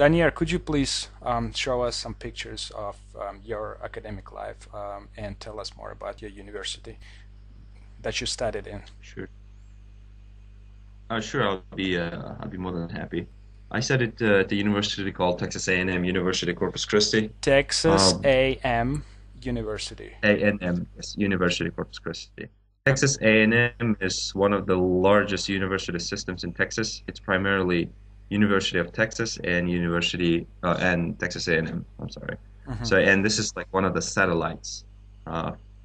Daniiar, could you please show us some pictures of your academic life and tell us more about your university that you studied in? Sure. Sure. I'll be more than happy. I studied at the university called Texas A&M University Corpus Christi. Texas Um, A&M University. A&M, yes, University Corpus Christi. Texas A&M is one of the largest university systems in Texas. It's primarily University of Texas and and Texas A&M. I'm sorry. Hmm. So, and this is like one of the satellites,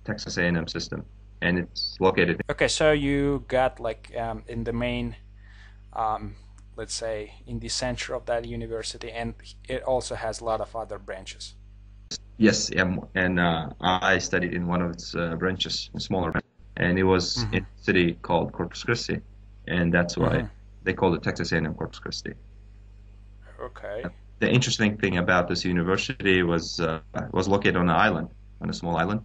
Texas A&M system, and it's located. Okay, so you got like in the main, um, let's say, in the center of that university, and it also has a lot of other branches. Yes, and I studied in one of its branches, a smaller branch, and it was in Hmm. a city called Corpus Christi, and that's why Hmm. they called it Texas A&M Corpus Christi. Okay. The interesting thing about this university was located on an island, on a small island.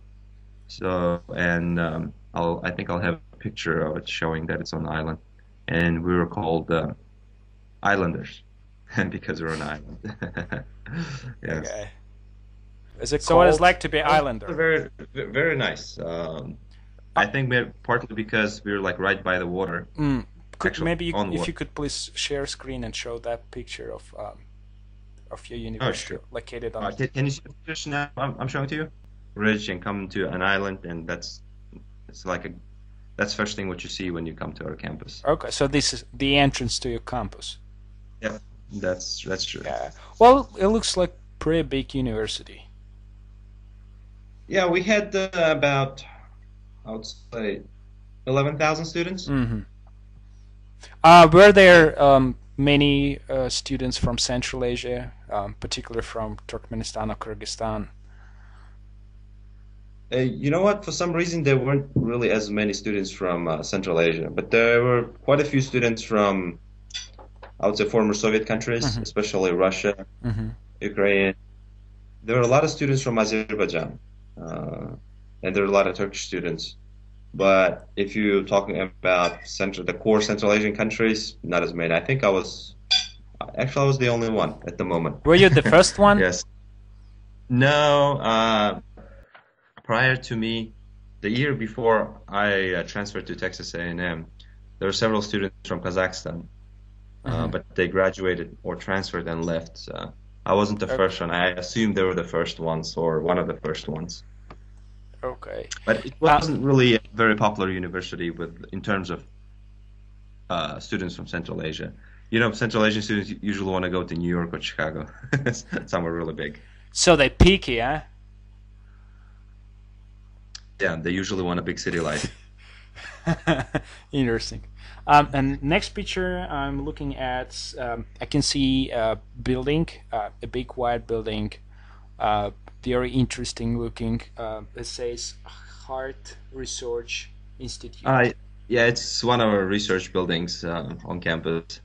So, and I think I'll have a picture of it showing that it's on the island, and we were called Islanders because we're on an island. Yes. Okay. Is it So what it's cold? like to be Islander? Very nice. Uh, I think partly because we're like right by the water, mm, actually on the if water. you could please share screen and show that picture of your Oh, university sure. located on. Can you see the pictures now? I'm showing to you. Ridge and come to an island, and it's like that's first thing what you see when you come to our campus. Okay, so this is the entrance to your campus. Yep, that's true. Yeah. Well, it looks like pretty big university. Yeah, we had about I would say 11,000 students. Hmm. Were there many students from Central Asia, particularly from Turkmenistan or Kyrgyzstan? You know what? For some reason, there weren't really as many students from Central Asia, but there were quite a few students from, I would say, former Soviet countries, Hmm. especially Russia, Hmm. Ukraine. There were a lot of students from Azerbaijan, uh, and there were a lot of Turkish students. But if you're talking about the core Central Asian countries, not as many. I was the only one at the moment. Were you the first one? Yes. No, prior to me, the year before I transferred to Texas A&M, there were several students from Kazakhstan, Hmm. but they graduated or transferred and left. So I wasn't the Okay. first one. I assumed they were the first ones or one of the first ones. Okay. But it Uh, wasn't really a very popular university in terms of students from Central Asia. You know, Central Asian students usually want to go to New York or Chicago, somewhere really big. so they picky, huh? Yeah, they usually want a big city life. Interesting. And next picture I'm looking at, I can see a building, a big white building, uh, very interesting looking. It says Heart Research Institute. Uh, yeah, it's one of our research buildings on campus.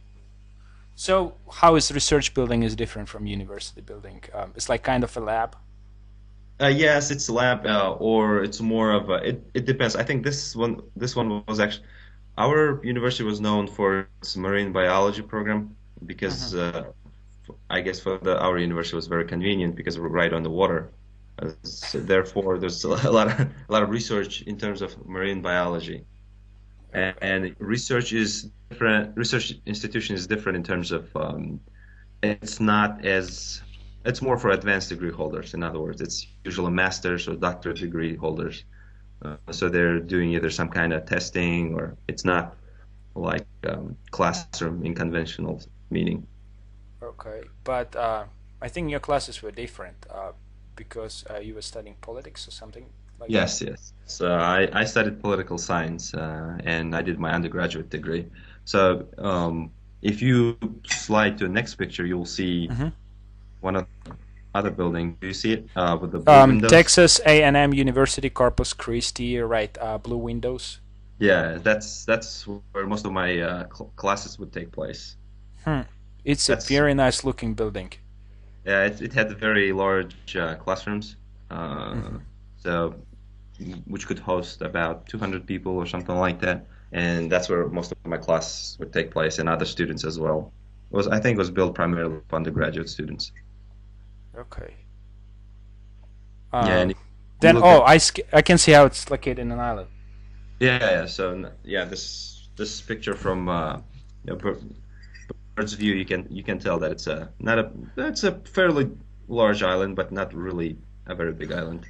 So how is research building is different from university building? It's like kind of a lab. Yes, it's a lab, or it's more of a. It depends. I think this one was actually our university was known for its marine biology program Hmm. because I guess for our university was very convenient because we're right on the water. So therefore, there's a lot of research in terms of marine biology. Okay. And research is different. Research institution is different in terms of it's not as it's more for advanced degree holders. In other words, it's usually master's or doctorate degree holders. So they're doing either some kind of testing or it's not like classroom in conventional meaning. Okay. But I think your classes were different because you were studying politics or something like that. Yes, yes. So I studied political science and I did my undergraduate degree. So if you slide to the next picture, you'll see Hmm. one of the other building. Do you see it with the blue windows? Texas A&M University Corpus Christi, right? Blue windows. Yeah, that's where most of my classes would take place. Hmm. It's a That's very nice looking building. yeah, it had very large classrooms, uh, Hmm. so which could host about 200 people or something like that, and that's where most of my class would take place, and other students as well. Was I think it was built primarily for undergraduate students. Okay. Yeah, Um, and you then look oh, at I can see how it's located in an island. yeah. So yeah, this picture from bird's view, you can tell that it's a not a it's a fairly large island, but not really a very big island.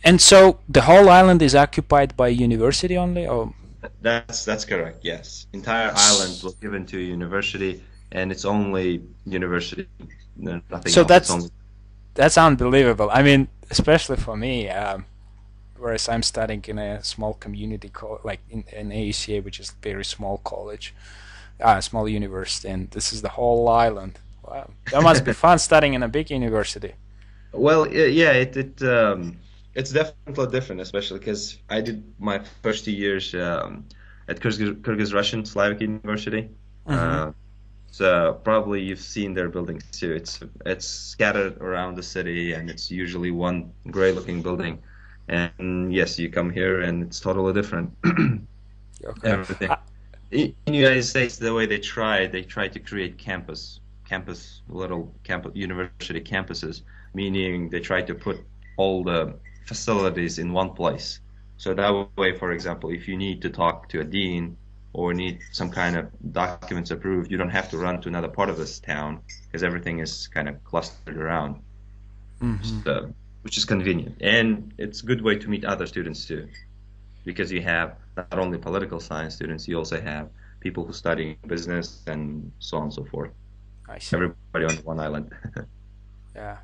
And so the whole island is occupied by university only, or That's correct. Yes, entire island was given to a university, and it's only university, nothing so else. It's only that's unbelievable. I mean, especially for me, whereas I'm studying in a small community like in ACA, which is a very small college, small university, and this is the whole island. Wow, that must be fun studying in a big university. well, yeah. It's definitely different, especially because I did my first 2 years at Kyrgyz Russian Slavic University. Hmm. So probably you've seen their buildings too. It's scattered around the city, and it's usually one gray-looking building. And yes, you come here, and it's totally different. Okay. Everything. In the United States, the way they try to create little campus, university campuses, meaning they try to put all the facilities in one place. So that way, for example, if you need to talk to a dean or need some kind of documents approved, you don't have to run to another part of this town because everything is kind of clustered around, Hmm. so, which is convenient. And it's a good way to meet other students too, because you have not only political science students, you also have people who study business and so on and so forth. I see. Everybody on one island. Yeah.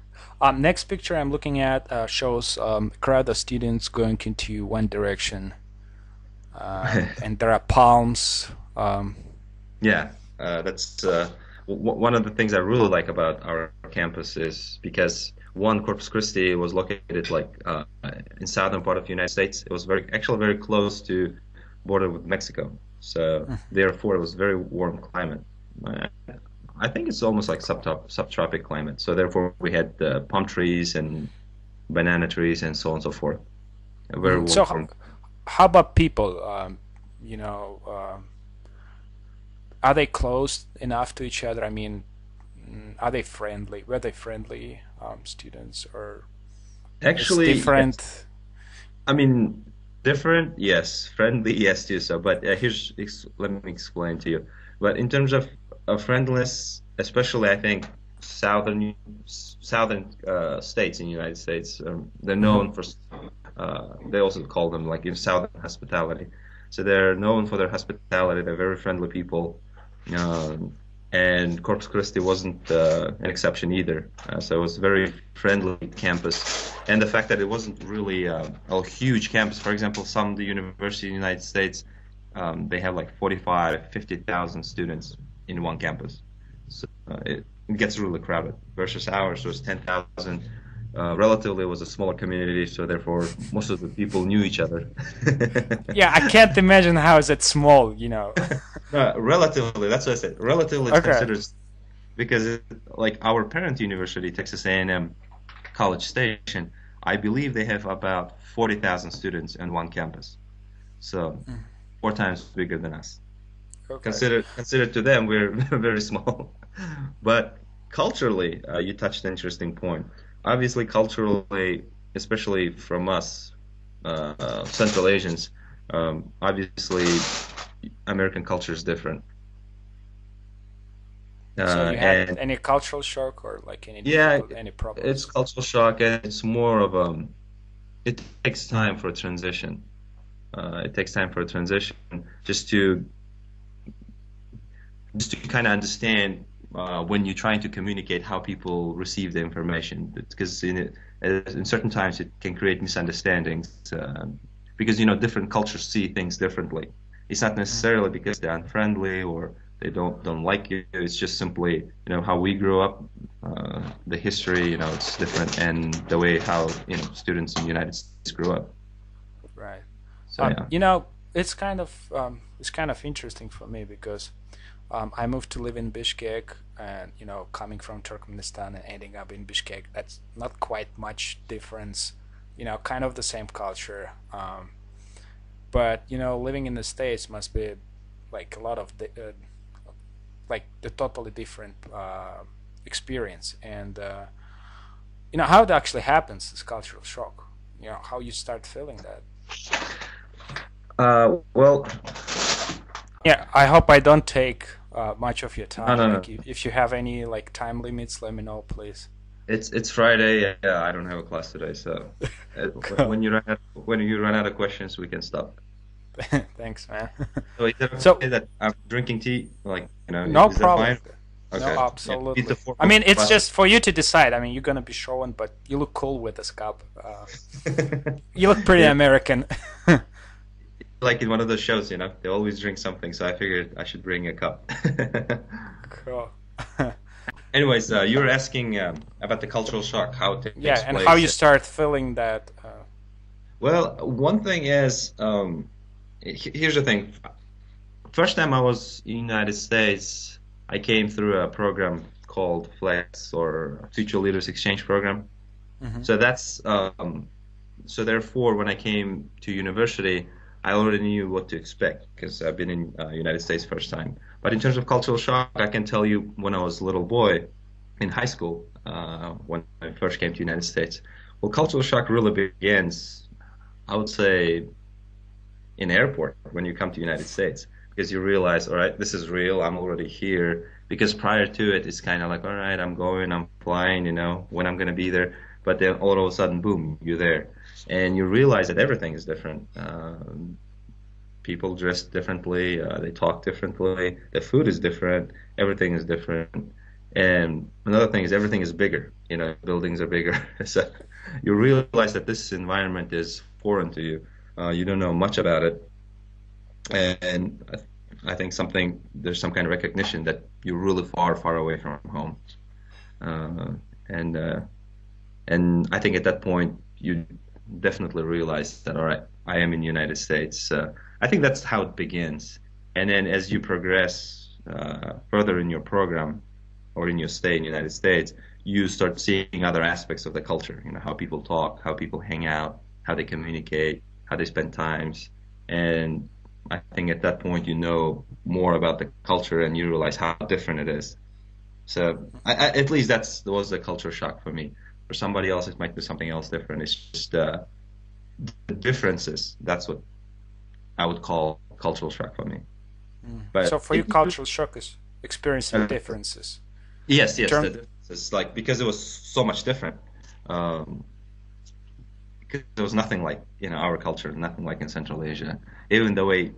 Next picture I'm looking at shows a crowd of students going into one direction, and there are palms. Yeah, that's one of the things I really like about our campus is because one, Corpus Christi was located like in southern part of the United States. It was actually very close to border with Mexico, so therefore it was very warm climate. Uh, I think it's almost like subtropic climate. So therefore we had palm trees and banana trees and so on and so forth. A very So warm. how about people? You know, are they close enough to each other? I mean, are they friendly? Were they friendly students, or it's Actually, yes. different? I mean, different, yes. Friendly, yes, too. So, but let me explain to you. But in terms of friendliness, especially I think southern states in the United States, they're Mhm. known for. They also call them like in southern hospitality. So they're known for their hospitality. They're very friendly people. Um, and Corpus Christi wasn't an exception either. So it was a very friendly campus. And the fact that it wasn't really a huge campus. For example, some of the universities in the United States, they have like 45, 50,000 students in one campus. So it gets really crowded. Versus ours was 10,000. Relatively, it was a smaller community, so therefore most of the people knew each other. Yeah, I can't imagine how is it small. You know. No, relatively, that's what I said. Relatively, it's Okay. considered because like our parent university, Texas A&M College Station, I believe they have about 40,000 students in one campus. So four times bigger than us. Okay. Consider to them, we're very small. But culturally, you touched an interesting point. Obviously, culturally, especially from us, Central Asians, obviously, American culture is different. So you had And any cultural shock or like any yeah, difficult, any it's problems? cultural shock, and it's more of it takes time for a transition. It takes time for a transition just to just to kind of understand when you're trying to communicate how people receive the information, because in certain times it can create misunderstandings because different cultures see things differently. It's not necessarily because they're unfriendly or they don't like you. It's just simply how we grew up, the history, it's different, and the way how students in the United States grew up. Right. So yeah. It's kind of interesting for me because I moved to live in Bishkek, and coming from Turkmenistan and ending up in Bishkek, that's not quite much difference. Kind of the same culture. But living in the States must be like a lot of like the totally different experience. And how it actually happens, this cultural shock. How you start feeling that. Well, Yeah, I hope I don't take much of your no, time. no, Like, no. if you have any like time limits, let me know, please. It's Friday. Yeah, I don't have a class today, so Cool. when you run out of questions, we can stop. Thanks, man. So is it So, okay that I'm drinking tea? Like, no is that problem. fine? No, Okay. Yeah. Need to absolutely. I formal mean, it's class. just for you to decide. I mean, you're gonna be showing, but you look cool with this cup. You look pretty Yeah, American. like in one of those shows, they always drink something, so I figured I should bring a cup. Cool. Anyways, you were asking about the cultural shock, how it Yeah, takes and how place. you start feeling that. Well, one thing is, here's the thing. First time I was in the United States, I came through a program called Flex or Future Leaders Exchange Program. Mhm. So so therefore, when I came to university, I already knew what to expect because I've been in United States first time. But in terms of cultural shock, I can tell you when I was a little boy in high school, when I first came to United States. Well, cultural shock really begins, I would say, in airport when you come to United States because you realize, all right, this is real. I'm already here. Because prior to it, it's kind of like, all right, I'm going, I'm flying, when I'm going to be there. But then all of a sudden, boom, you're there. And you realize that everything is different. People dress differently, they talk differently, the food is different, everything is different. And another thing is everything is bigger, buildings are bigger. So you realize that this environment is foreign to you. You don't know much about it. And I think there's some kind of recognition that you're really far, far away from home. Uh, and and I think at that point you definitely realize that, all right, I am in the United States. I think that's how it begins. And then as you progress further in your program or in your stay in the United States, you start seeing other aspects of the culture, how people talk, how people hang out, how they communicate, how they spend times. And I think at that point you know more about the culture and you realize how different it is. So at least that was a culture shock for me. For somebody else, it might be something else different. It's just the differences. That's what I would call cultural shock for me. So But for you, cultural shock is experiencing the uh, differences. yes, In yes, term, the differences, like because it was so much different. Um, because there was nothing like our culture, nothing like in Central Asia. Even the way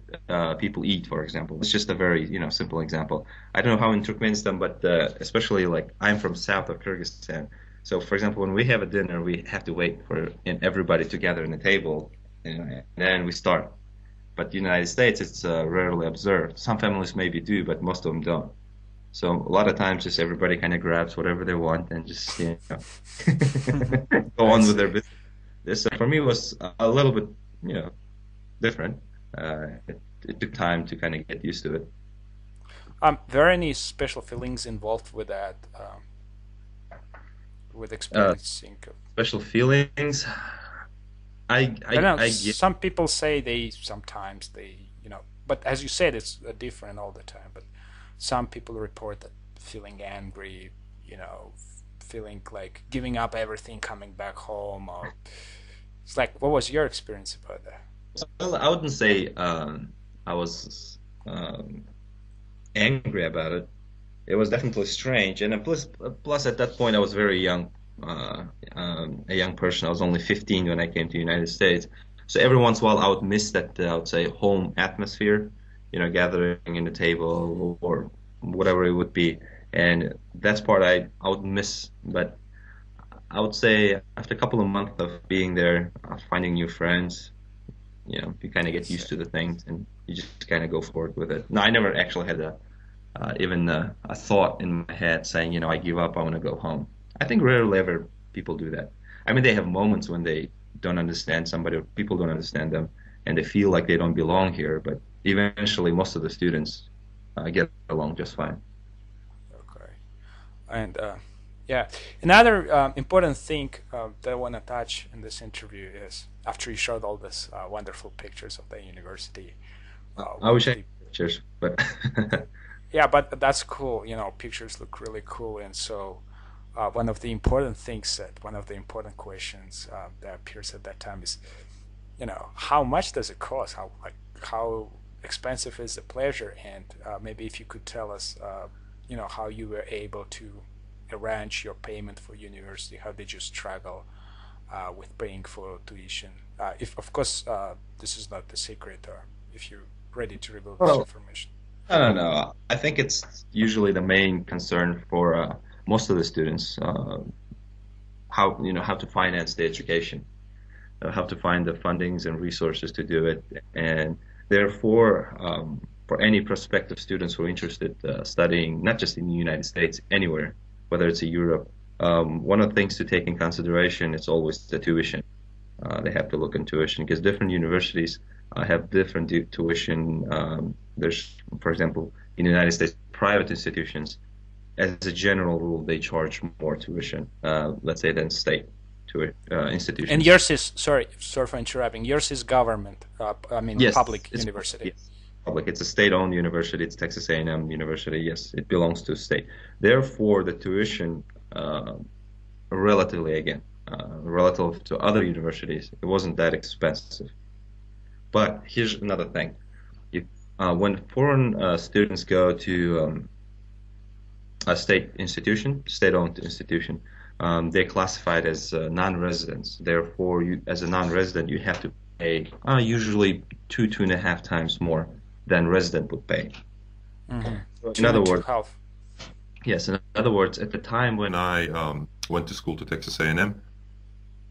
people eat, for example, it's just a very simple example. I don't know how in Turkmenistan, but especially like I'm from south of Kyrgyzstan. So, for example, when we have a dinner, we have to wait for everybody to gather in the table, and then we start. But the United States, it's rarely observed. Some families maybe do, but most of them don't. So a lot of times, just everybody kind of grabs whatever they want and just go I on with their see. business. This for me was a little bit, different. It took time to kind of get used to it. There are any special feelings involved with that, with Uh, experiencing? Special feelings. I don't know. I get. Some people say sometimes but as you said, it's different all the time. But some people report that feeling angry, feeling like giving up everything, coming back home, or it's like, what was your experience about that? Well, I wouldn't say I was angry about it. It was definitely strange, and plus at that point I was very young, a young person. I was only 15 when I came to the United States. So every once in a while I would miss that I would say home atmosphere, gathering in the table or whatever it would be, and that's part I would miss. But I would say after a couple of months of being there, finding new friends, you kind of I get see. used to the things and you just kind of go forward with it. No, I never actually had even a thought in my head saying, I give up, I want to go home. I think rarely ever people do that. I mean, they have moments when they don't understand somebody or people don't understand them and they feel like they don't belong here, but eventually most of the students get along just fine. Okay. And yeah, another important thing that I want to touch in this interview is after you showed all these wonderful pictures of the university, I one wish of I the had pictures, but Yeah, but that's cool. Pictures look really cool, and so one of the important things one of the important questions that appears at that time is, how much does it cost? How expensive is the pleasure? And maybe if you could tell us, how you were able to arrange your payment for university. How did you struggle with paying for tuition? If of course this is not the secret, or if you're ready to reveal this Well, information. I don't know. I think it's usually the main concern for most of the students, how to finance the education, how to find the fundings and resources to do it, and therefore, for any prospective students who are interested studying, not just in the United States, anywhere, whether it's in Europe, one of the things to take in consideration is always the tuition. They have to look in tuition because different universities have different tuition. There's, for example, in the United States, private institutions, as a general rule, they charge more tuition, let's say, than state And institutions. yours is, sorry for interrupting. Yours is government. I mean, Yes, public university. yes, public. It's a state-owned university. It's Texas A&M University. Yes, it belongs to the state. Therefore, the tuition, relatively again, relative to other universities, it wasn't that expensive. But here's another thing. If, when foreign students go to a state institution, state-owned institution, they're classified as non-residents. Therefore, as a non-resident, you have to pay usually 2.5 times more than resident would pay. Mm-hmm. So in Two other and two words, half. yes, in other words, at the time when I went to school to Texas A&M,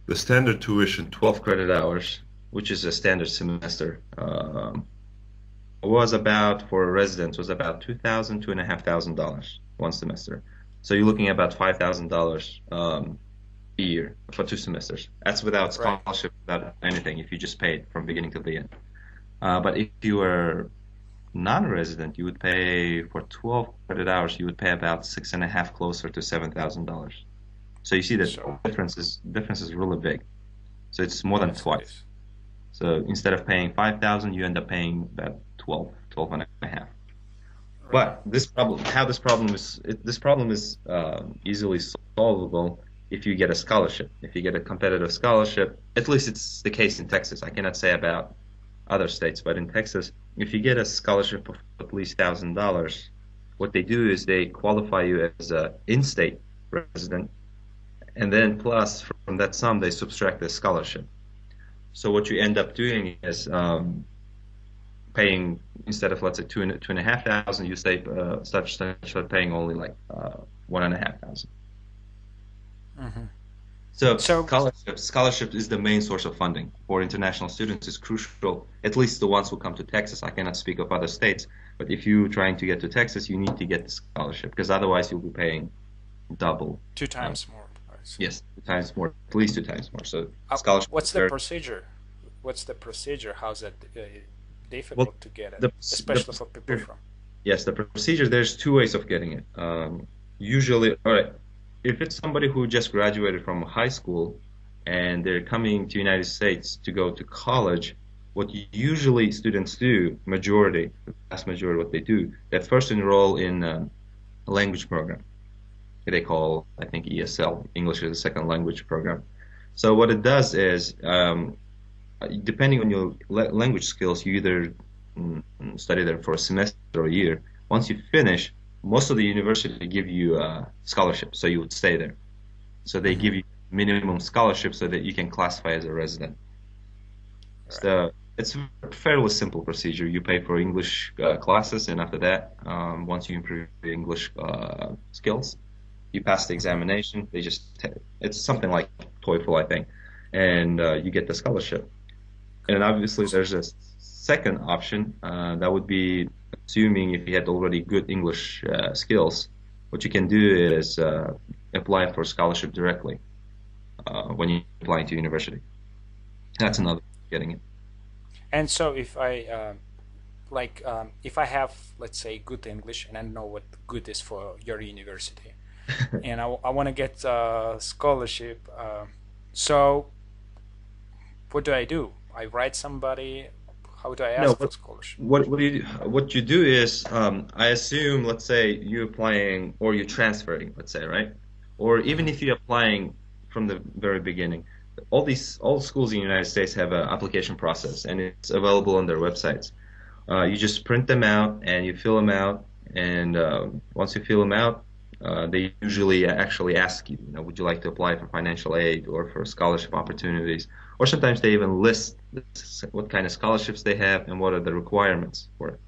the standard tuition, 12 credit hours, which is a standard semester, was about for a resident was about $2,500 one semester. So you're looking at about $5,000 a year for 2 semesters. That's without Right. scholarship, without anything. If you just paid from beginning to the end. But if you were non-resident, you would pay for 12 credit hours. You would pay about six and a half, closer to $7,000. So you see that So difference is really big. So it's more than yes, it twice. is. So instead of paying 5,000, you end up paying about 12 and a half. Right. But this problem is easily solvable if you get a scholarship. If you get a competitive scholarship, at least it's the case in Texas. I cannot say about other states, but in Texas, if you get a scholarship of at least $1,000, what they do is they qualify you as a in-state resident, and then plus from that sum they subtract the scholarship. So what you end up doing is paying, instead of let's say two and a half thousand, you start paying only like 1,500. Mm-hmm. So So scholarship is the main source of funding for international students. Is crucial, at least the ones who come to Texas. I cannot speak of other states, but if you're trying to get to Texas, you need to get the scholarship because otherwise you'll be paying double. two Uh, times more. I see. yes, 2 times more, at least 2 times more. So scholarship is What's the very procedure? What's the procedure? How's that well. difficult to get it, The especially for people procedure, from? yes, the procedure. There's two ways of getting it. Usually, all right. If it's somebody who just graduated from high school and they're coming to United States to go to college, what usually students do, the vast majority, what they do, they first enroll in a language program. They call, I think, ESL, English as a Second Language program. So what it does is, depending on your language skills, you either study there for a semester or a year. Once you finish, most of the university give you a scholarship, so you would stay there. So they Mm-hmm. give you minimum scholarship so that you can classify as a resident. Right. So it's a fairly simple procedure. You pay for English classes, and after that, once you improve your English skills, you pass the Mm-hmm. examination. It's something like TOEFL, I think, and you get the scholarship. And obviously, there's a second option that would be assuming if you had already good English skills. What you can do is apply for scholarship directly when you're applying to university. That's Mm-hmm. another way of getting it. And so if I if I have, let's say, good English, and I know what good is for your university, and I want to get a scholarship, so what do I do? I write somebody. How do I No, ask for scholarship? what you do is, I assume, let's say you're applying or you're transferring, let's say, right? Or even Hmm. if you're applying from the very beginning, all schools in the United States have an application process, and it's available on their websites. You just print them out and you fill them out, and once you fill them out, they usually actually ask you, would you like to apply for financial aid or for scholarship opportunities? Or sometimes they even list what kind of scholarships they have and what are the requirements for it.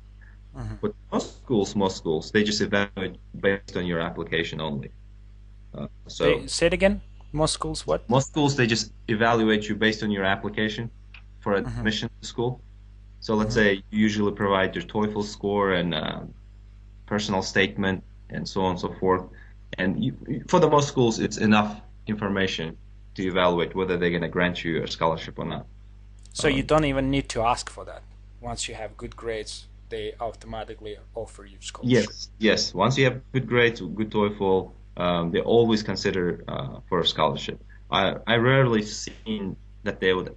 Hmm. But most schools, they just evaluate based on your application only. They So say it again. Most schools what? most schools, they just evaluate you based on your application for Hmm. admission to school. So let's Hmm. say you usually provide your TOEFL score and personal statement and so on and so forth. And for the most schools, it's enough information to evaluate whether they're going to grant you a scholarship or not. So you Um, don't even need to ask for that. Once you have good grades, they automatically offer you scholarship. yes, yes. Once you have good grades, good TOEFL, they always consider for a scholarship. I rarely seen that they would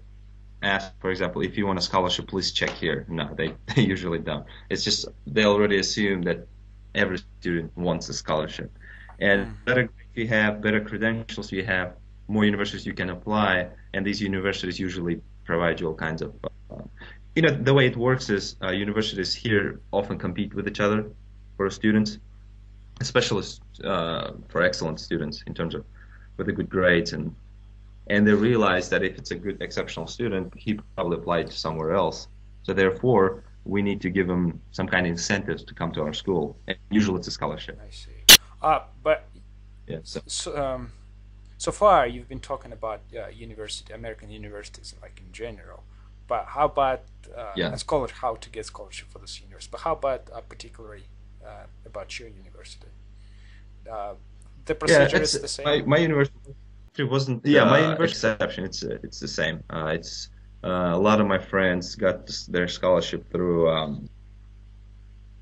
ask, for example, if you want a scholarship, please check here. No, they usually don't. It's just they already assume that every student wants a scholarship. And Mm. better grades you have, better credentials you have, more universities you can apply, and these universities usually provide you all kinds of. The way it works is universities here often compete with each other for students, especially for excellent students in terms of with the good grades and they realize that if it's a good exceptional student, he probably applied to somewhere else. So therefore, we need to give him some kind of incentives to come to our school. And usually it's a scholarship. I see. But Yeah. So so, so far you've been talking about American universities, like in general. But how about yeah, a scholar? How to get scholarship for this university? But how about particularly about your university? Uh, the yeah. procedure It's is the same. my university wasn't Yeah, my university. exception. It's the same. It's a lot of my friends got their scholarship through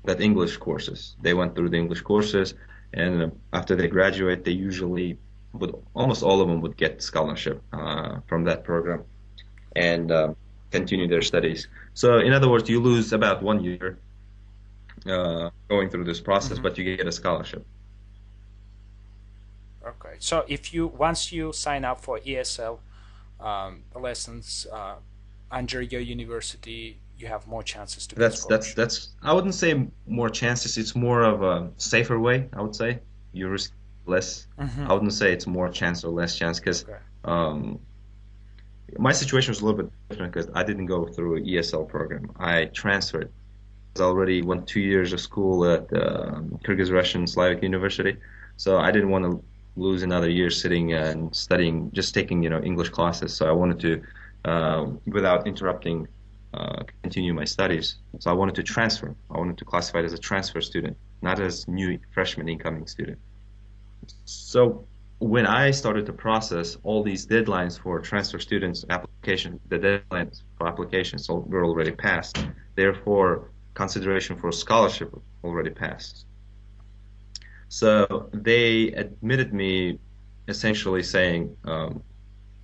that English courses. They went through the English courses, and after they graduate, they usually would almost all of them would get scholarship from that program and continue their studies. So, in other words, you lose about 1 year going through this process, Hmm. but you get a scholarship. Okay. So if you once you sign up for ESL lessons under your university, you have more chances to get scholarship. That's. I wouldn't say more chances. It's more of a safer way. I would say you risk less. Hmm. I wouldn't say it's more chance or less chance because Okay. um, my situation was a little bit different because I didn't go through an ESL program. I transferred. I already went 2 years of school at Kyrgyz Russian Slavic University, so I didn't want to lose another year sitting and studying, just taking English classes. So I wanted to, without interrupting, continue my studies. So I wanted to transfer. I wanted to classify it as a transfer student, not as new freshman incoming student. So when I started the process, all these deadlines for transfer students application, the deadlines for applications were already passed. Therefore, consideration for scholarship already passed. So they admitted me essentially saying,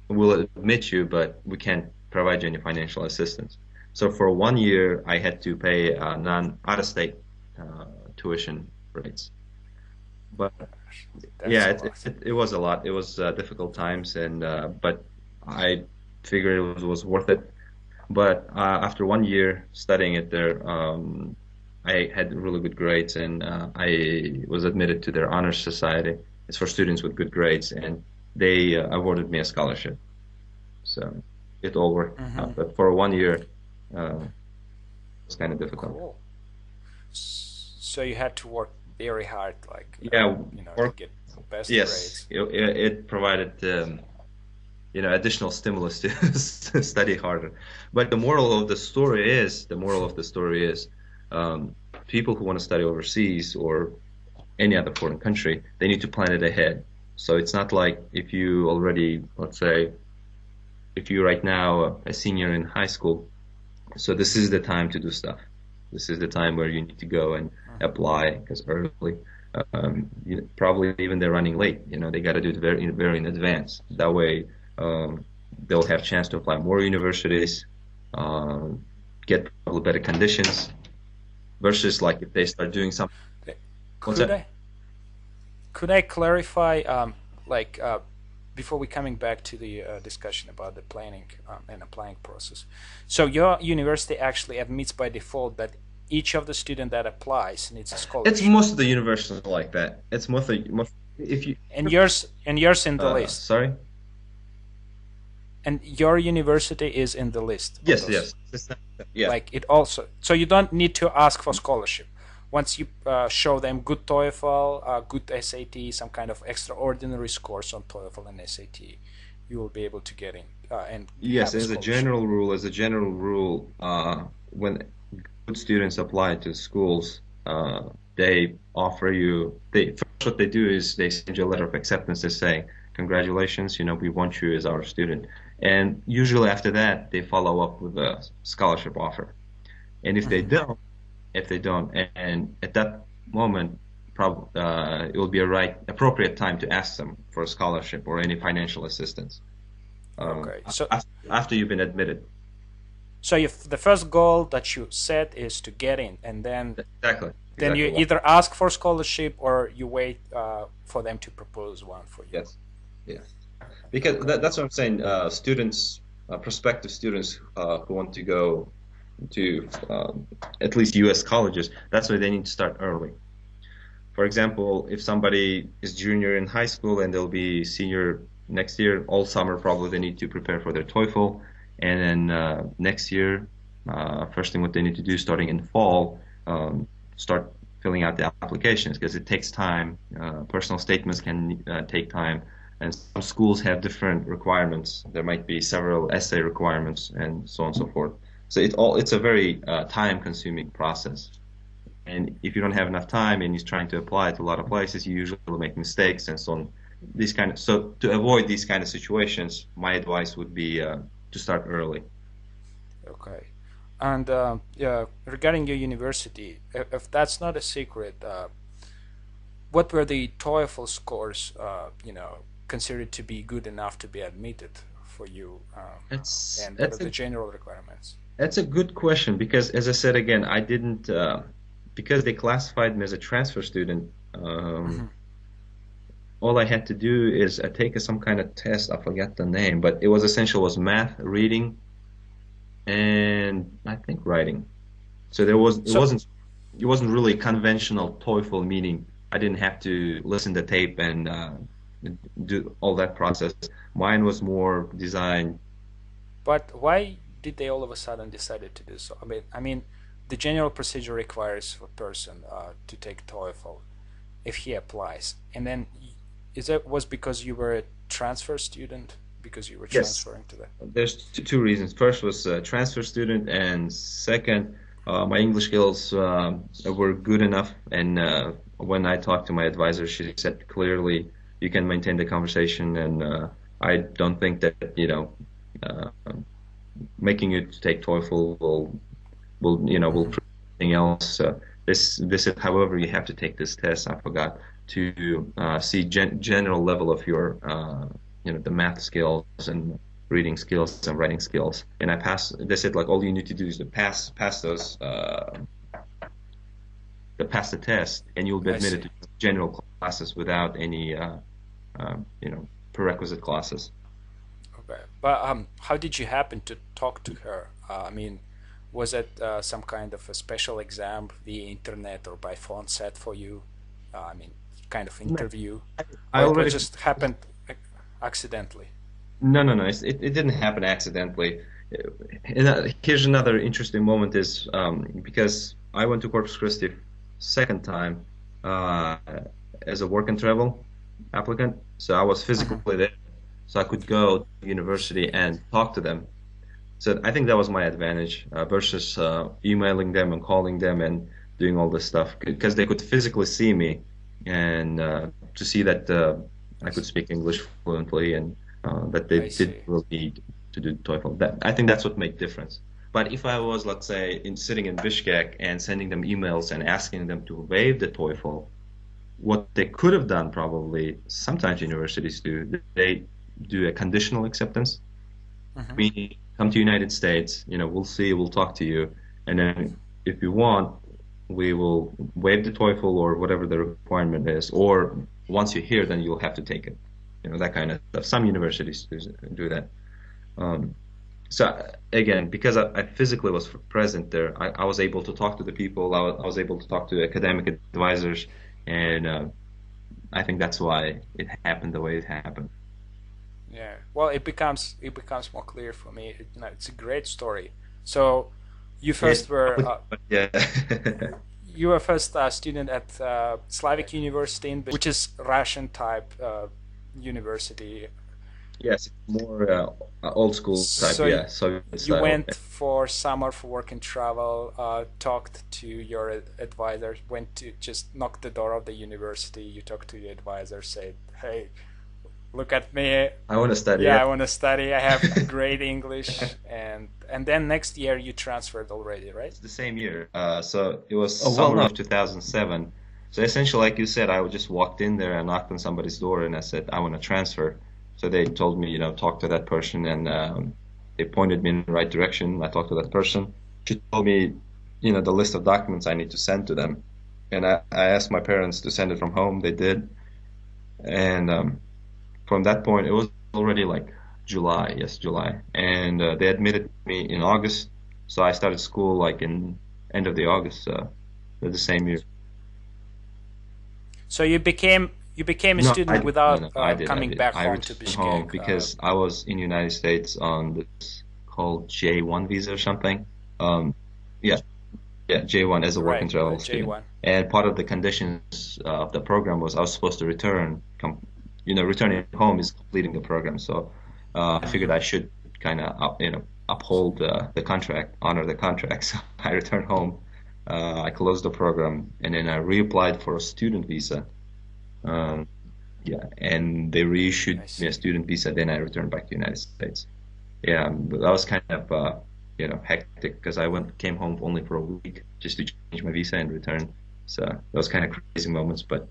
we'll admit you, but we can't provide you any financial assistance. So for 1 year, I had to pay out-of-state tuition rates. But That's yeah, a it, lot. it, it was a lot. It was difficult times, and but I figured it was worth it. But after 1 year studying it there, I had really good grades, and I was admitted to their honors society. It's for students with good grades, and they awarded me a scholarship. So it all worked Hmm. out. But for 1 year, it was kind of difficult. Cool. So you had to work very hard, like Yeah, to work. get the best Yes, grades. it provided additional stimulus to study harder. But the moral of the story is, people who want to study overseas or any other foreign country, they need to plan it ahead. So it's not like if you already, let's say, if you right now a senior in high school, so this is the time to do stuff. This is the time where you need to go and apply because early. Probably even they're running late. They got to do it very in advance. That way, they'll have chance to apply more universities, um, get probably better conditions versus like if they start doing something. What's Could that? I clarify, like, before we coming back to the discussion about the planning and applying process? So your university actually admits by default that each of the student that applies needs a It's scholarship, most of the universities like that. It's most if you and yours in the list, sorry. and your university is in the list of Yes, those. yeah. Like it also, so you don't need to ask for scholarship. Once you show them good TOEFL, good SAT, some kind of extraordinary scores on TOEFL and SAT, you will be able to get in and Yes, have a scholarship. as a general rule, when good students apply to schools, they offer you. They first what they do is they send you a letter of acceptance. They say, "Congratulations, we want you as our student." And usually after that, they follow up with a scholarship offer. And if they don't, and at that moment, it will be appropriate time to ask them for a scholarship or any financial assistance Okay, so after you've been admitted. the first goal that you set is to get in, and then Exactly. you Exactly. either ask for scholarship or you wait for them to propose one for you. Yes. Yes. Because that's what I'm saying. Prospective students who want to go to at least U.S. colleges, that's why they need to start early. For example, if somebody is junior in high school and they'll be senior next year, all summer probably they need to prepare for their TOEFL, and then next year, first thing what they need to do starting in fall, start filling out the applications because it takes time. Personal statements can take time, and some schools have different requirements. There might be several essay requirements and so on and so forth. So it's a very time-consuming process. And if you don't have enough time and you're trying to apply to a lot of places, you usually will make mistakes and so on. So to avoid these kind of situations, my advice would be to start early. Okay. And regarding your university, if that's not a secret, what were the TOEFL scores, considered to be good enough to be admitted for you, That's and what are that's the a general requirements? that's a good question because, as I said again, I didn't because they classified me as a transfer student. All I had to do is take some kind of test. I forget the name, but it was math, reading, and I think writing. So So, it wasn't really conventional TOEFL, meaning I didn't have to listen to tape and do all that process. Mine was more designed. but why did they all of a sudden decided to do so? I mean, the general procedure requires a person to take TOEFL if he applies, and then was because you were a transfer student, because you were Yes, transferring to that? there's two reasons. First was transfer student, and second, my English skills were good enough. And when I talked to my advisor, she said clearly you can maintain the conversation, and I don't think that uh, making you take TOEFL will Hmm. prove anything else. This is, however, you have to take this test. I forgot to see general level of your the math skills and reading skills and writing skills. And I passed. They said like all you need to do is to pass those to pass the test, and you'll be I admitted see. to general classes without any prerequisite classes. Okay, but how did you happen to talk to her? I mean, was it some kind of a special exam via internet or by phone set for you? I mean, kind of interview, I or it was already just happened accidentally? No. It didn't happen accidentally. Here's another interesting moment is because I went to Corpus Christi second time uh, as a work and travel applicant, so I was Hmm. physically there, so I could go to the university and talk to them. So I think that was my advantage versus emailing them and calling them and doing all this stuff because they could physically see me and to see that I could speak English fluently and that they I did see. really need to do TOEFL. I think that's what made difference. But if I was, let's say, sitting in Bishkek and sending them emails and asking them to waive the TOEFL, what they could have done probably, sometimes universities do, they do a conditional acceptance, Hmm. meaning come to United States. We'll see. We'll talk to you, and then if you want, we will waive the TOEFL or whatever the requirement is. Or once you're here, then you'll have to take it. That kind of stuff. Some universities do that. Um, so again, because I physically was present there, I was able to talk to the people. I was able to talk to academic advisors, and I think that's why it happened the way it happened. Yeah. Well, it becomes more clear for me. It's a great story. So, you first were Yeah. you were first student at Slavic University, which is Russian type university. Yes, more old school type. So Yeah, Soviet you style. went for summer for work and travel, talked to your advisor, went to just knock the door of the university. You talked to your advisor, said, "Hey, look at me. I want to study. Yeah, I Yeah. want to study. I have great English." And then next year you transferred already, right? It's the same year. So it was Oh, well, summer no. of 2007. So essentially, like you said, I just walked in there and knocked on somebody's door and I said, I want to transfer. So they told me, talk to that person, and they pointed me in the right direction. I talked to that person. She told me, the list of documents I need to send to them. And I asked my parents to send it from home. They did. And from that point, it was already like July, yes, July. And they admitted me in August. So I started school like in end of the August, the same year. So you became a No, student without I did. coming back I home to returned home Bishkek. because I was in the United States on this called J1 visa or something. Um, yeah, yeah, J1 as a work and Right, travel right, student. J1. And part of the conditions of the program was I was supposed to returning home is completing the program. So I figured I should kind of, uphold the contract, honor the contract. So I returned home. I closed the program, and then I reapplied for a student visa. Um, yeah, and they reissued I me a see. student visa. Then I returned back to the United States. Yeah, but that was kind of hectic because came home only for a week just to change my visa and return. So that was kind of crazy moments, but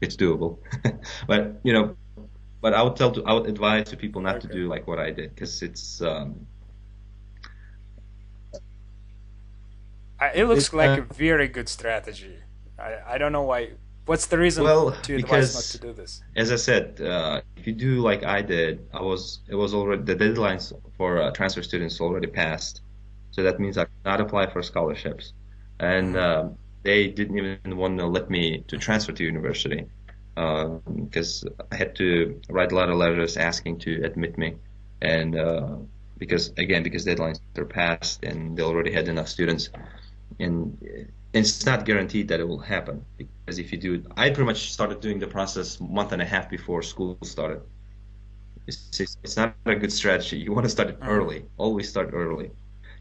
it's doable. But but I would advise to people not to Okay. do like what I did because It it looks like a very good strategy. I don't know why. What's the reason well to advise not to because do this? as I said, if you do like I did, it was already the deadlines for transfer students already passed. So that means I could not apply for scholarships, and Hmm. they didn't even want to let me to transfer to university because I had to write a lot of letters asking to admit me, and because deadlines are passed and they already had enough students, and it's not guaranteed that it will happen because if you do it, I pretty much started doing the process month and a half before school started. It's not a good strategy. You want to start it Hmm. early. Always start early.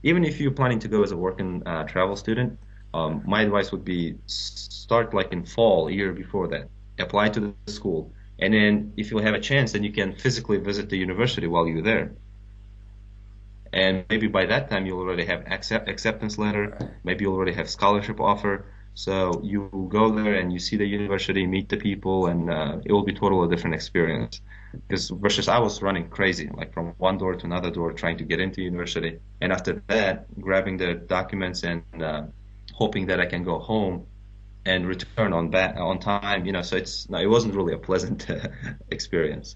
Even if you're planning to go as a work and travel student, my advice would be start like in fall, a year before that. Apply to the school, and then if you have a chance, then you can physically visit the university while you're there. And maybe by that time you'll already have acceptance letter. Right. Maybe you'll already have scholarship offer. So you will go there and you see the university, meet the people, and it will be totally different experience. Because versus I was running crazy, like from one door to another door, trying to get into university, and after that, grabbing the documents and hoping that I can go home and return on time. So no, it wasn't really a pleasant experience.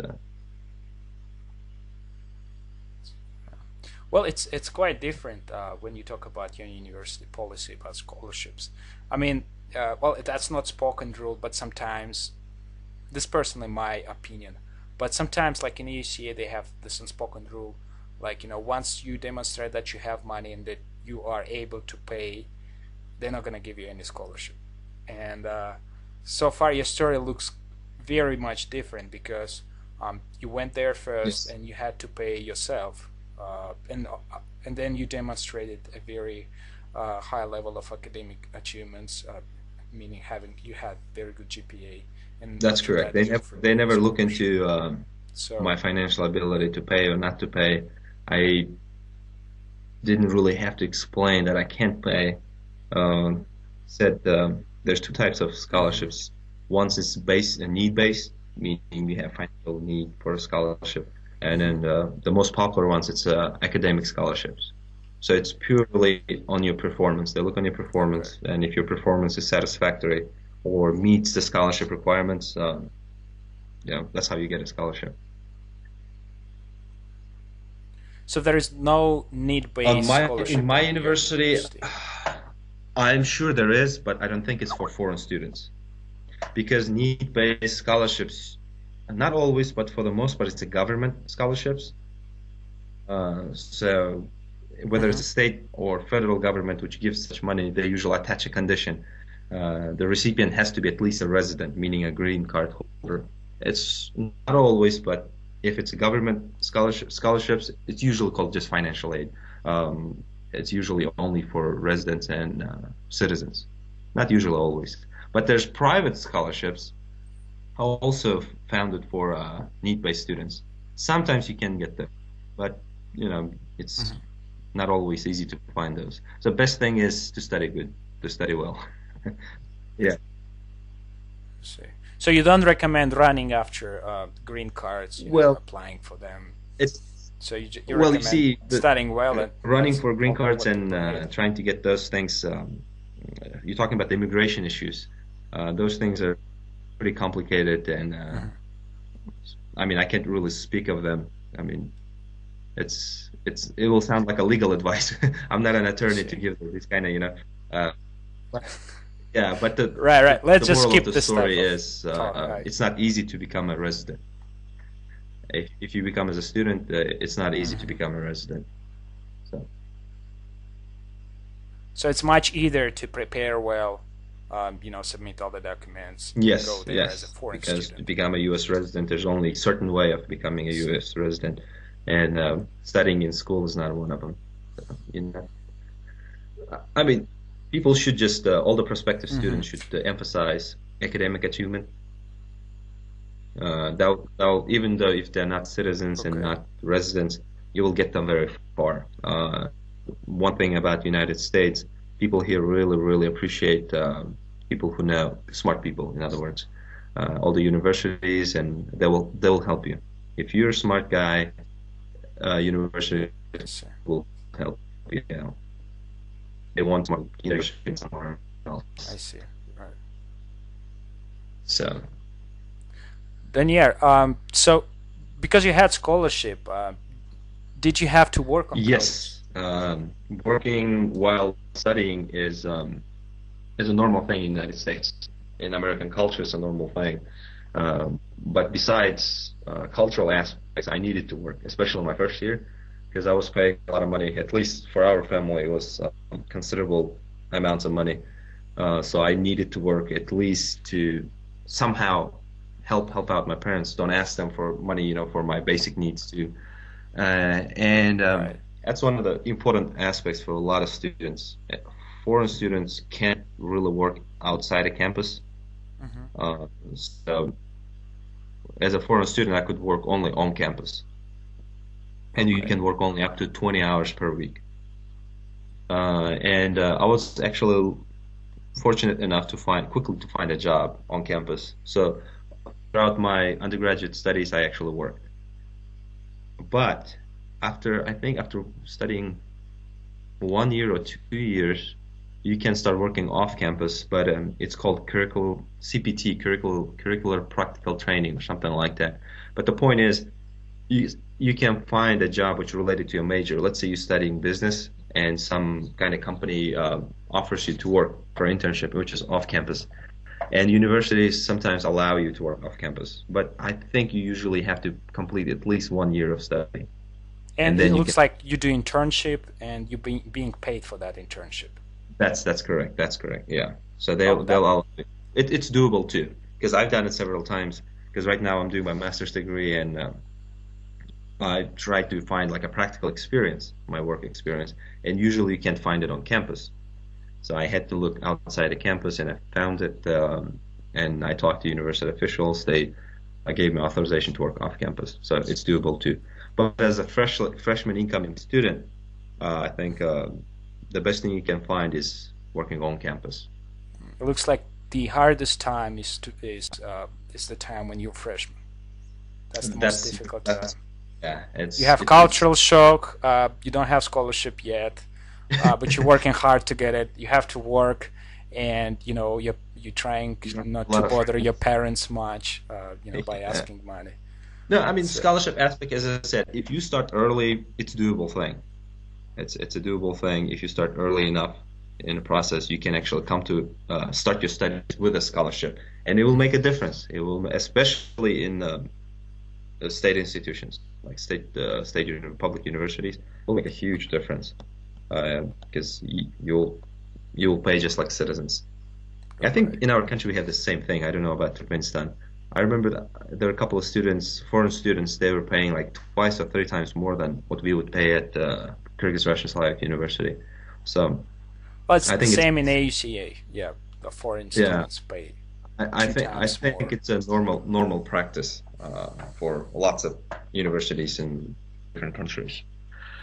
Well, it's quite different when you talk about your university policy about scholarships. I mean, well, that's not spoken rule, but sometimes this personally my opinion. But sometimes, like in UCA, they have this unspoken rule, like once you demonstrate that you have money and that you are able to pay, they're not gonna give you any scholarship. And so far, your story looks very much different because you went there first Yes, and you had to pay yourself, and then you demonstrated a very high level of academic achievements, meaning having you had very good GPA, and that's after correct. that they offered They you a never look scholarship. into So my financial ability to pay or not to pay. I didn't really have to explain that I can't pay. Um, Said there's two types of mhm, scholarships. One is based need based, meaning you have financial need for a scholarship, And then the most popular ones, it's academic scholarships. So it's purely on your performance. They look on your performance, and if your performance is satisfactory or meets the scholarship requirements, that's how you get a scholarship. So there is no need-based scholarship In my your university, I'm sure there is, but I don't think it's for foreign students. Because need-based scholarships, not always, but for the most part, it's the government scholarships. So whether it's a state or federal government which gives such money, they usually attach a condition. The recipient has to be at least a resident, meaning a green card holder. It's not always, but if it's a government scholarships, it's usually called just financial aid. It's usually only for residents and citizens. Not usually always. But there's private scholarships also founded for need-based students. Sometimes you can get them, but it's not always easy to find those. So the best thing is to study good, to study well. Yeah. So you don't recommend running after green cards, applying for them. So you recommend studying well and running for green cards and trying to get those things. You're talking about the immigration issues. Those things are pretty complicated, and I mean, I can't really speak of them. I mean, it will sound like a legal advice. I'm not an attorney to give this kind of yeah, but the right. Let's the just moral skip of the this story is it's not easy to become a resident. If you become as a student, it's not easy to become a resident. So it's much easier to prepare well, submit all the documents. Yes, go there as a foreign because student. to become a U.S. resident, there's only a certain way of becoming a U.S. resident, and studying in school is not one of them. I mean, people should just all the prospective students should emphasize academic achievement. That'll, even though if they're not citizens and not residents, you will get them very far. One thing about the United States, people here really, really appreciate people who know, smart people, in other words, all the universities, and they will help you. If you're a smart guy, university will help you. They want smart university somewhere else. I see. Right. So. Daniiar, so because you had scholarship, did you have to work on Yes. Working while studying is a normal thing in the United States. In American culture, it's a normal thing. But besides cultural aspects, I needed to work, especially in my first year, because I was paying a lot of money. At least for our family, it was considerable amounts of money. So I needed to work at least to somehow help out my parents. Don't ask them for money, for my basic needs too. That's one of the important aspects for a lot of students. Foreign students can't really work outside of campus. So as a foreign student, I could work only on campus. And you can work only up to 20 hours per week. I was actually fortunate enough to quickly find a job on campus. So throughout my undergraduate studies, I actually worked. But after studying 1 year or 2 years, you can start working off campus, but it's called CPT, curricular practical training, or something like that. But the point is, you can find a job which is related to your major. Let's say you're studying business, and some kind of company offers you to work for internship, which is off campus. And universities sometimes allow you to work off campus, but I think you usually have to complete at least 1 year of study. And then it looks like you do internship, and you're being paid for that internship. That's correct. That's correct. Yeah. So they'll allow it. It's doable too, because I've done it several times. Because right now I'm doing my master's degree, and I try to find like a practical experience, my work experience, and usually you can't find it on campus. So I had to look outside the campus, and I found it. And I talked to university officials. They gave me authorization to work off campus, so it's doable too. But as a freshman incoming student, I think the best thing you can find is working on campus. It looks like the hardest time is the time when you're freshman. That's the most difficult time. Yeah, You have it's cultural shock. You don't have scholarship yet, but you're working hard to get it. You have to work, and you're trying a not to lot of bother your friends. parents much, by Yeah. asking money. No, I mean So, scholarship aspect, as I said, if you start early, it's a doable thing. It's a doable thing. If you start early enough in the process, you can actually come to start your studies with a scholarship, and it will make a difference. It will, especially in state institutions like public universities, will make a huge difference because you'll pay just like citizens. I think right. in our country we have the same thing. I don't know about Turkmenistan. I remember that there are a couple of students, foreign students, they were paying like twice or three times more than what we would pay at Kyrgyz Russian Slavic University. So Well, it's I the think same in AUCA. Yeah, the foreign yeah, students pay I two think times more. it's a normal practice for lots of universities in different countries.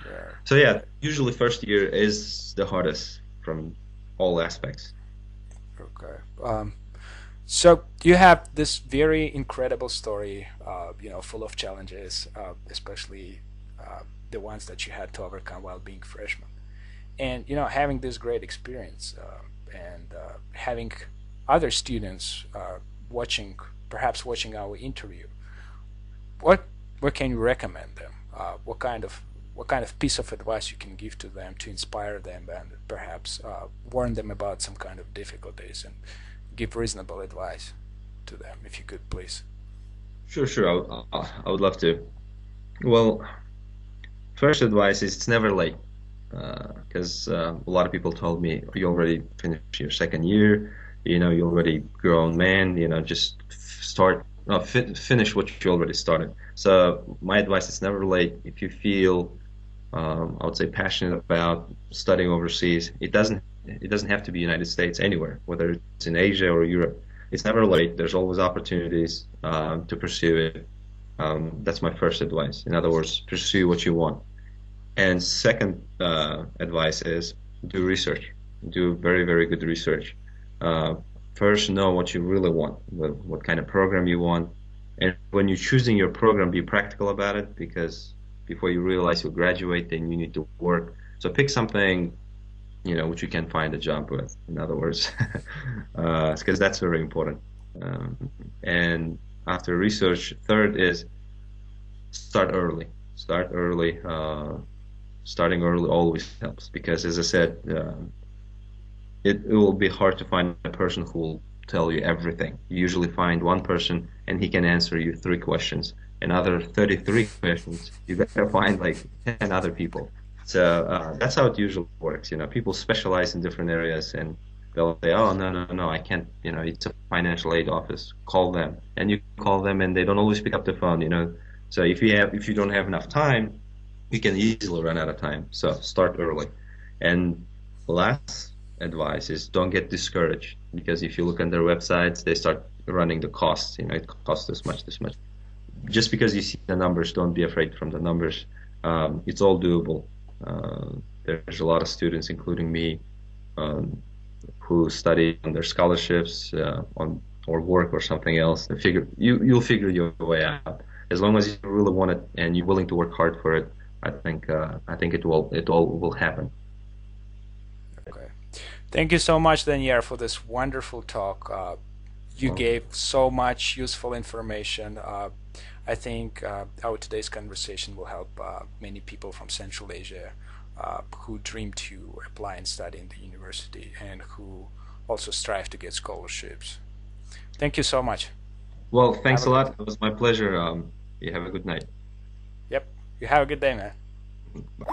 Yeah. So yeah, usually first year is the hardest from all aspects. Okay. So you have this very incredible story, full of challenges, especially the ones that you had to overcome while being freshman. And having this great experience and having other students perhaps watching our interview, what can you recommend them? What kind of piece of advice you can give to them to inspire them and perhaps warn them about some kind of difficulties and give reasonable advice to them, if you could, please. Sure. I would love to. Well, first advice is it's never late. Because a lot of people told me you already finished your second year, you already grown man, just start finish what you already started. So my advice is never late. If you feel, I would say, passionate about studying overseas, it doesn't have to be United States, anywhere, whether it's in Asia or Europe. It's never late. There's always opportunities to pursue it. That's my first advice. In other words, pursue what you want. And second advice is do research. Do very, very good research. Uh, First, know what you really want, what kind of program you want. And when you're choosing your program, be practical about it because before you realize you'll graduate, then you need to work. So pick something, which you can find a job with, in other words, because that's very important. And after research, third is start early. Start early. Starting early always helps because, as I said, it will be hard to find a person who will tell you everything. You usually find one person and he can answer you three questions. Another 33 questions, you gotta find like 10 other people. So that's how it usually works. People specialize in different areas and they'll say, oh, no, I can't, it's a financial aid office. Call them. And you call them and they don't always pick up the phone. So if you don't have enough time, you can easily run out of time. So start early. And last advice is don't get discouraged because if you look on their websites, they start running the costs. It costs this much. Just because you see the numbers, don't be afraid from the numbers. It's all doable. There's a lot of students, including me, um, who study on their scholarships on or work or something else. You'll figure your way out as long as you really want it and you're willing to work hard for it. I think it all will happen. Okay. Thank you so much, Daniiar, for this wonderful talk. You Well, gave so much useful information. I think our today's conversation will help many people from Central Asia who dream to apply and study in the university and who also strive to get scholarships. Thank you so much. well, Have thanks a a good. lot. It was my pleasure. You have a good night. Yep. You have a good day, man. Bye.